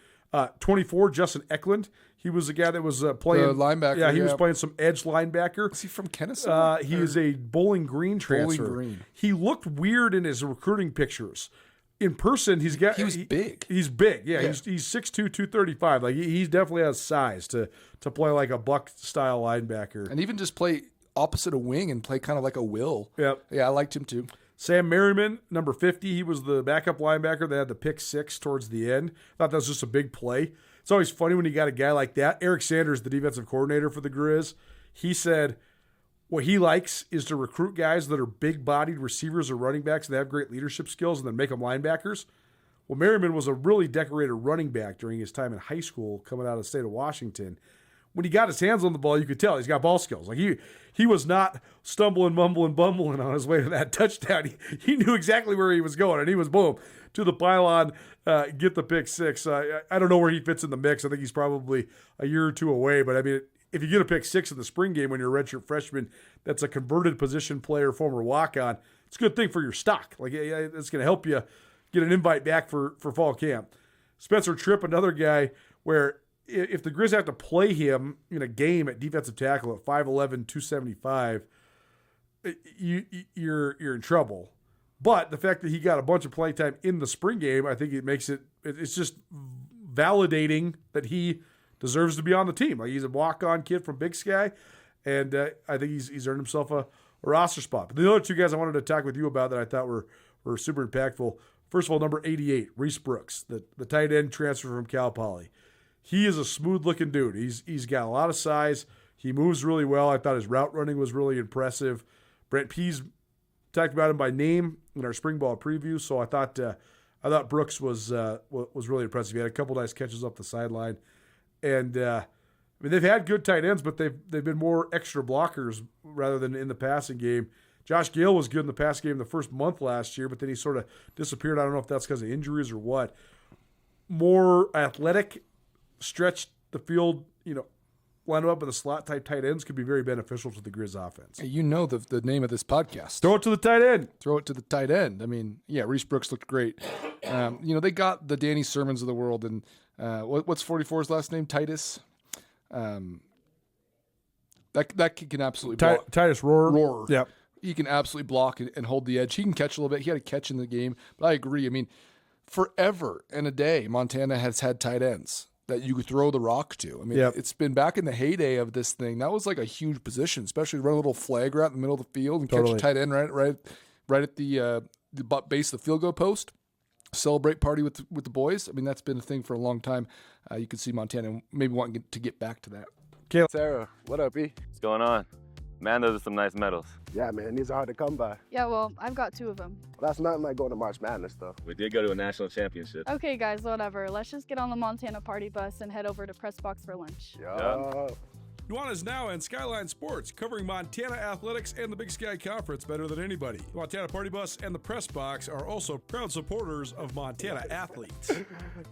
24, Justin Eklund. He was a guy that was playing the linebacker. Yeah, he was playing some edge linebacker. Is he from Kennesaw? He is a Bowling Green transfer. Bowling Green. He looked weird in his recruiting pictures. In person, he was big. He's big. Yeah, he's 6'2", 235. Like he definitely has size to play like a Buck style linebacker, and even just play opposite a wing and play kind of like a Will. Yep. Yeah, I liked him too. Sam Merriman, number 50, he was the backup linebacker. They had the pick 6 towards the end. I thought that was just a big play. It's always funny when you got a guy like that. Eric Sanders, the defensive coordinator for the Griz, he said what he likes is to recruit guys that are big-bodied receivers or running backs that have great leadership skills and then make them linebackers. Well, Merriman was a really decorated running back during his time in high school coming out of the state of Washington. When he got his hands on the ball, you could tell he's got ball skills. Like he was not stumbling, mumbling, bumbling on his way to that touchdown. He knew exactly where he was going, and he was, boom, to the pylon, get the pick 6. I don't know where he fits in the mix. I think he's probably a year or two away. But, I mean, if you get a pick 6 in the spring game when you're a redshirt freshman that's a converted position player, former walk-on, it's a good thing for your stock. Like, it's going to help you get an invite back for fall camp. Spencer Tripp, another guy where if the Grizz have to play him in a game at defensive tackle at 5'11", 275, you're in trouble. But the fact that he got a bunch of playing time in the spring game, I think it's just validating that he deserves to be on the team. Like he's a walk-on kid from Big Sky, and I think he's earned himself a roster spot. But the other two guys I wanted to talk with you about that I thought were super impactful. First of all, number 88, Reese Brooks, the tight end transfer from Cal Poly. He is a smooth-looking dude. He's got a lot of size. He moves really well. I thought his route running was really impressive. Brent Pease talked about him by name in our spring ball preview, so I thought Brooks was really impressive. He had a couple nice catches up the sideline, and I mean they've had good tight ends, but they've been more extra blockers rather than in the passing game. Josh Gale was good in the pass game the first month last year, but then he sort of disappeared. I don't know if that's because of injuries or what. More athletic, stretch the field, line them up with the slot type tight ends could be very beneficial to the Griz offense. You know the name of this podcast. Throw it to the tight end. Throw it to the tight end. I mean, yeah, Reese Brooks looked great. They got the Danny Sermons of the world, and what's 44's last name? Titus. That kid can absolutely block. Titus Rohr. Yep. He can absolutely block and hold the edge. He can catch a little bit. He had a catch in the game, but I agree. I mean, forever and a day, Montana has had tight ends that you could throw the rock to. I mean, It's been back in the heyday of this thing. That was like a huge position, especially run a little flag route in the middle of the field and catch a tight end right at the base of the field goal post. Celebrate party with the boys. I mean, that's been a thing for a long time. You could see Montana maybe wanting to get back to that. Okay. Sarah, what up, E? What's going on? Man, those are some nice medals. Yeah, man, these are hard to come by. Yeah, well, I've got 2 of them. Well, that's nothing like going to March Madness, though. We did go to a national championship. Okay, guys, whatever. Let's just get on the Montana party bus and head over to Press Box for lunch. Yeah. Nuanez now and Skyline Sports, covering Montana athletics and the Big Sky Conference better than anybody. The Montana Party Bus and the Press Box are also proud supporters of Montana athletes.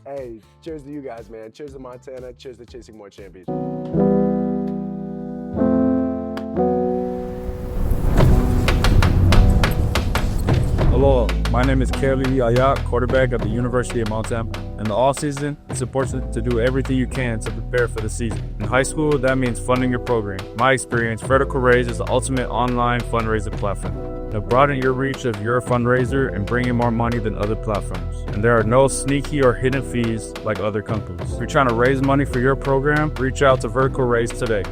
Hey, cheers to you guys, man. Cheers to Montana. Cheers to chasing more championships. Hello, my name is Kelly Ayat, quarterback at the University of Montana. In the off-season, it's important to do everything you can to prepare for the season. In high school, that means funding your program. In my experience, Vertical Raise is the ultimate online fundraiser platform. It'll broaden your reach if you're a fundraiser and bring in more money than other platforms. And there are no sneaky or hidden fees like other companies. If you're trying to raise money for your program, reach out to Vertical Raise today.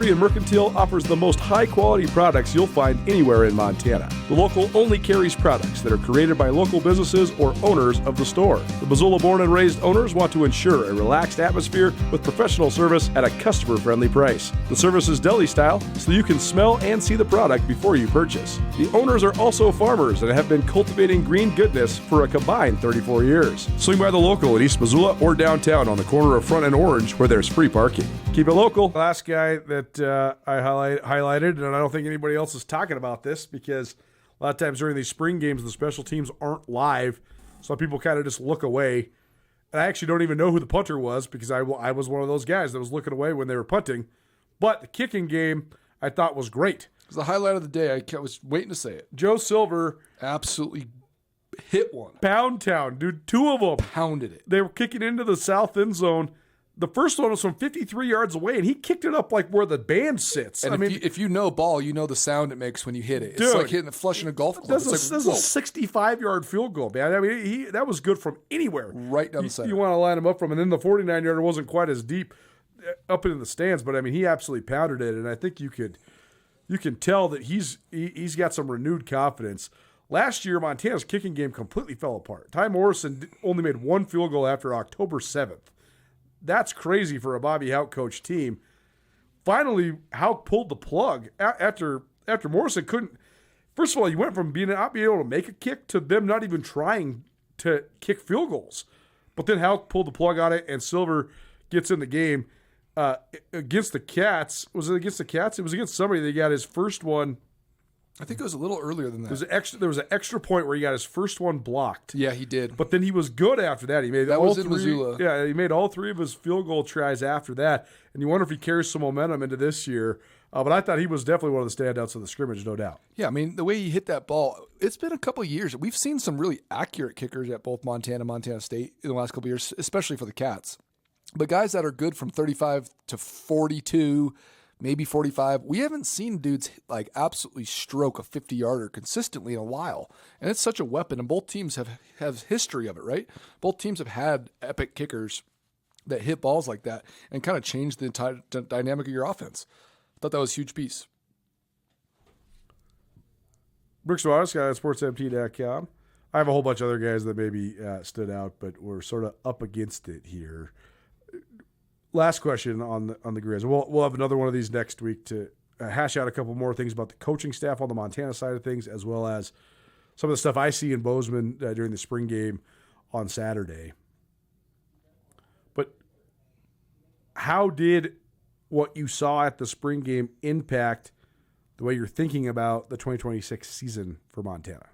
Mercantile offers the most high-quality products you'll find anywhere in Montana. The local only carries products that are created by local businesses or owners of the store. The Missoula-born and raised owners want to ensure a relaxed atmosphere with professional service at a customer-friendly price. The service is deli-style, so you can smell and see the product before you purchase. The owners are also farmers and have been cultivating green goodness for a combined 34 years. Swing by the local in East Missoula or downtown on the corner of Front and Orange where there's free parking. Keep it local. Last guy that I highlighted, and I don't think anybody else is talking about this because a lot of times during these spring games, the special teams aren't live, so people kind of just look away. And I actually don't even know who the punter was because I was one of those guys that was looking away when they were punting. But the kicking game I thought was great. It was the highlight of the day. I was waiting to say it. Joe Silver absolutely hit one. Pound town, dude. 2 of them. Pounded it. They were kicking into the south end zone. The first one was from 53 yards away, and he kicked it up like where the band sits. And if you know ball, you know the sound it makes when you hit it. Dude, it's like hitting a flush in a golf club. That's a 65-yard field goal, man. I mean, that was good from anywhere. Right down the center. You want to line him up from, and then the 49-yarder wasn't quite as deep up into the stands, but I mean, he absolutely pounded it, and I think you can tell that he's got some renewed confidence. Last year, Montana's kicking game completely fell apart. Ty Morrison only made 1 field goal after October 7th. That's crazy for a Bobby Houck coach team. Finally, Houck pulled the plug after Morrison couldn't. First of all, you went from not being able to make a kick to them not even trying to kick field goals. But then Houck pulled the plug on it, and Silver gets in the game against the Cats. Was it against the Cats? It was against somebody. They got his first one. I think it was a little earlier than that. There was an extra point where he got his first one blocked. Yeah, he did. But then he was good after that. He made that all was in 3. Missoula. Yeah, he made all 3 of his field goal tries after that. And you wonder if he carries some momentum into this year. But I thought he was definitely one of the standouts of the scrimmage, no doubt. Yeah, I mean, the way he hit that ball, it's been a couple of years. We've seen some really accurate kickers at both Montana and Montana State in the last couple of years, especially for the Cats. But guys that are good from 35 to 42, maybe 45. We haven't seen dudes like absolutely stroke a 50-yarder consistently in a while. And it's such a weapon, and both teams have history of it, right? Both teams have had epic kickers that hit balls like that and kind of change the entire dynamic of your offense. I thought that was a huge piece. Brooks Water, SkylineSportsMT.com. I have a whole bunch of other guys that maybe stood out, but we're sort of up against it here. Last question on the Griz. We'll have another one of these next week to hash out a couple more things about the coaching staff on the Montana side of things, as well as some of the stuff I see in Bozeman during the spring game on Saturday. But how did what you saw at the spring game impact the way you're thinking about the 2026 season for Montana?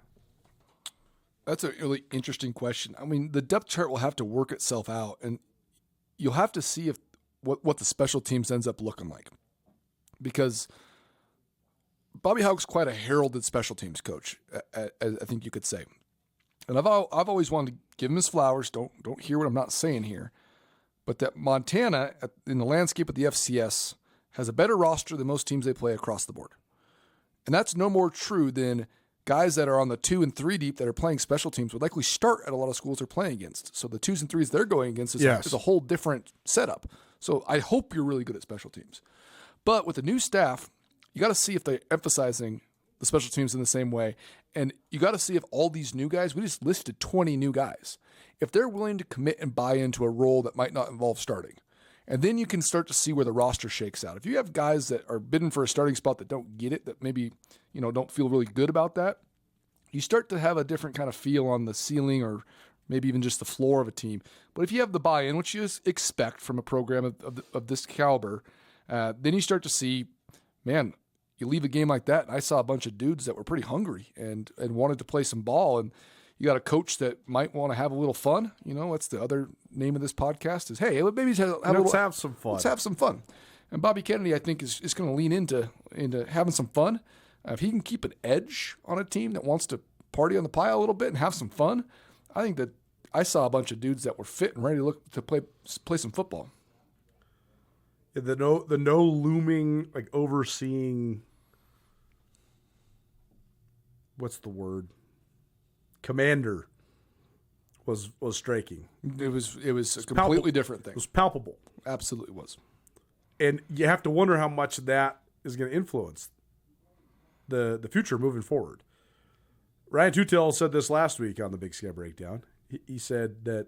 That's a really interesting question. I mean, the depth chart will have to work itself out, and you'll have to see if what the special teams ends up looking like. Because Bobby Hauck's quite a heralded special teams coach, I think you could say. And I've always wanted to give him his flowers. Don't hear what I'm not saying here. But that Montana, in the landscape of the FCS, has a better roster than most teams they play across the board. And that's no more true than guys that are on the 2 and 3 deep that are playing special teams would likely start at a lot of schools they're playing against. So the 2s and 3s they're going against is a whole different setup. So I hope you're really good at special teams. But with the new staff, you got to see if they're emphasizing the special teams in the same way. And you got to see if all these new guys, we just listed 20 new guys, if they're willing to commit and buy into a role that might not involve starting. And then you can start to see where the roster shakes out. If you have guys that are bidding for a starting spot that don't get it, that maybe, don't feel really good about that, you start to have a different kind of feel on the ceiling or maybe even just the floor of a team. But if you have the buy-in, which you expect from a program of this caliber, then you start to see, man, you leave a game like that, and I saw a bunch of dudes that were pretty hungry and wanted to play some ball, and you got a coach that might want to have a little fun. That's the other name of this podcast is, hey, maybe let's have some fun. Let's have some fun. And Bobby Kennedy, I think, is going to lean into having some fun. If he can keep an edge on a team that wants to party on the pile a little bit and have some fun, I think that I saw a bunch of dudes that were fit and ready to play some football. Yeah, the no looming, like, overseeing, what's the word? Commander was striking. It was a completely different thing. It was palpable. Absolutely was. And you have to wonder how much that is going to influence the future moving forward. Ryan Tutel said this last week on the Big Sky Breakdown. He said that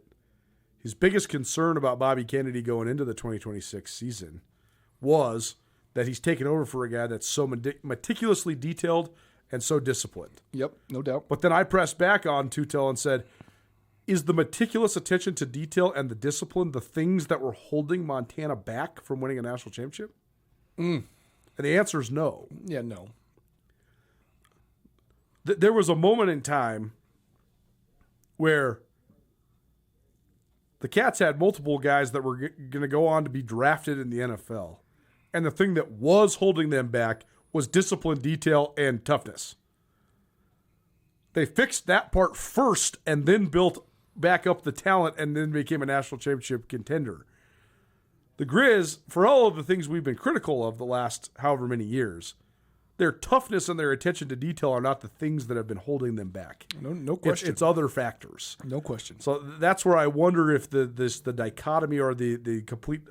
his biggest concern about Bobby Kennedy going into the 2026 season was that he's taken over for a guy that's so meticulously detailed and so disciplined. Yep, no doubt. But then I pressed back on Tutel and said, is the meticulous attention to detail and the discipline the things that were holding Montana back from winning a national championship? And the answer is no. Yeah, no. There was a moment in time where the Cats had multiple guys that were going to go on to be drafted in the NFL. And the thing that was holding them back was discipline, detail, and toughness. They fixed that part first and then built back up the talent and then became a national championship contender. The Griz, for all of the things we've been critical of the last however many years, their toughness and their attention to detail are not the things that have been holding them back. No question. It's other factors. No question. So that's where I wonder if the dichotomy or the complete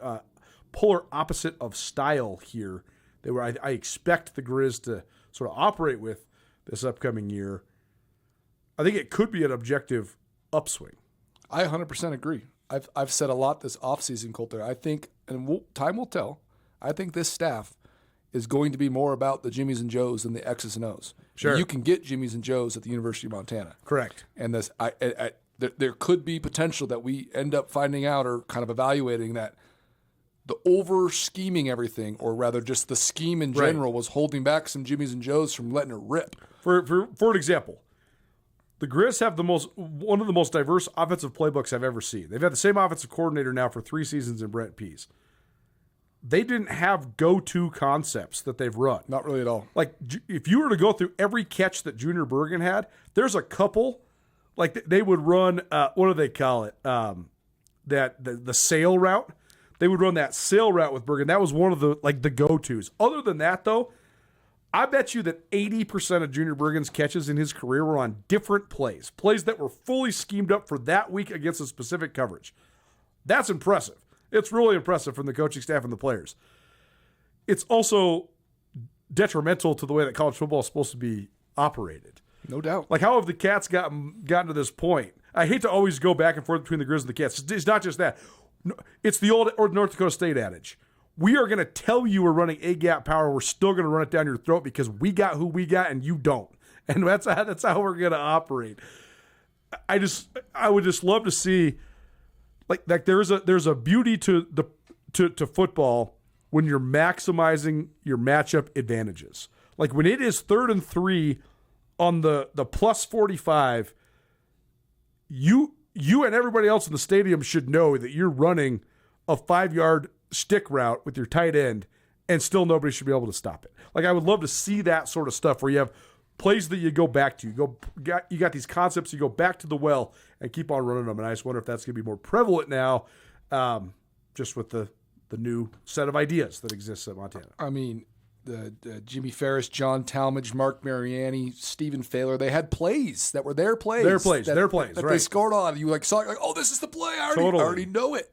polar opposite of style here, I expect the Griz to sort of operate with this upcoming year. I think it could be an objective upswing. I 100% agree. I've said a lot this offseason, Colter. I think, and time will tell, I think this staff is going to be more about the Jimmies and Joes than the X's and O's. Sure. And you can get Jimmies and Joes at the University of Montana. Correct. And there could be potential that we end up finding out or kind of evaluating that the over-scheming everything, or rather just the scheme in general, was holding back some Jimmies and Joes from letting it rip. For an example, the Griz have one of the most diverse offensive playbooks I've ever seen. They've had the same offensive coordinator now for 3 seasons in Brent Pease. They didn't have go-to concepts that they've run. Not really at all. Like, if you were to go through every catch that Junior Bergen had, there's a couple, like they would run, what do they call it? The sail route. They would run that sail route with Bergen. That was one of the go-tos. Other than that, though, I bet you that 80% of Junior Bergen's catches in his career were on different plays that were fully schemed up for that week against a specific coverage. That's impressive. It's really impressive from the coaching staff and the players. It's also detrimental to the way that college football is supposed to be operated. No doubt. Like, how have the Cats gotten to this point? I hate to always go back and forth between the Griz and the Cats. It's not just that. It's the old North Dakota State adage. We are going to tell you we're running A-gap power. We're still going to run it down your throat because we got who we got and you don't. And that's how we're going to operate. I would just love to see, like there's a beauty to football when you're maximizing your matchup advantages. Like when it is 3rd and 3 on the plus 45, you and everybody else in the stadium should know that you're running a 5-yard stick route with your tight end, and still nobody should be able to stop it. Like, I would love to see that sort of stuff where you have plays that you go back to. You got these concepts, you go back to the well and keep on running them. And I just wonder if that's going to be more prevalent now, just with the new set of ideas that exists at Montana. I mean, the Jimmy Ferris, John Talmadge, Mark Mariani, Stephen Failer, they had plays that were their plays. That they scored on. You saw it, oh, this is the play. I already know it.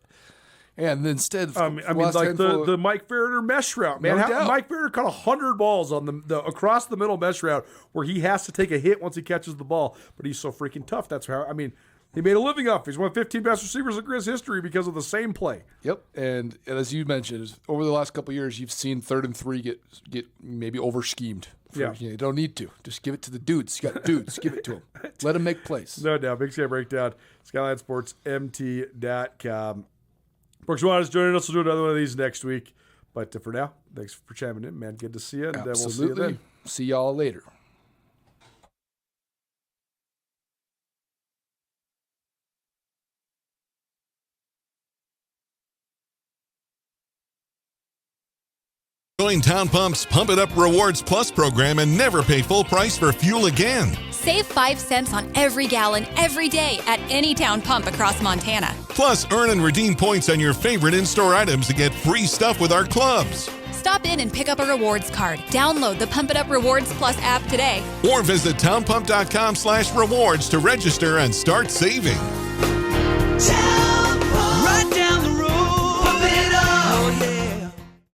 And instead, the Mike Farrader mesh route, man. Mike Farrader caught 100 balls on the across the middle mesh route where he has to take a hit once he catches the ball, but he's so freaking tough. That's how. I mean, he made a living off. He's one of 15 best receivers in Griz history because of the same play. Yep. And as you mentioned, over the last couple of years, you've seen 3rd and 3 get maybe over schemed. You don't need to. Just give it to the dudes. You got dudes. Give it to them. Let them make plays. No doubt. Big Sky Breakdown. SkylineSportsMT.com. Brooks Nuanez joining us. We'll do another one of these next week. But for now, thanks for chiming in, man. Good to see you. And we'll see you then. See y'all later. Join Town Pump's Pump It Up Rewards Plus program and never pay full price for fuel again. Save 5 cents on every gallon every day at any Town Pump across Montana. Plus, earn and redeem points on your favorite in-store items to get free stuff with our clubs. Stop in and pick up a rewards card. Download the Pump It Up Rewards Plus app today. Or visit townpump.com/rewards to register and start saving.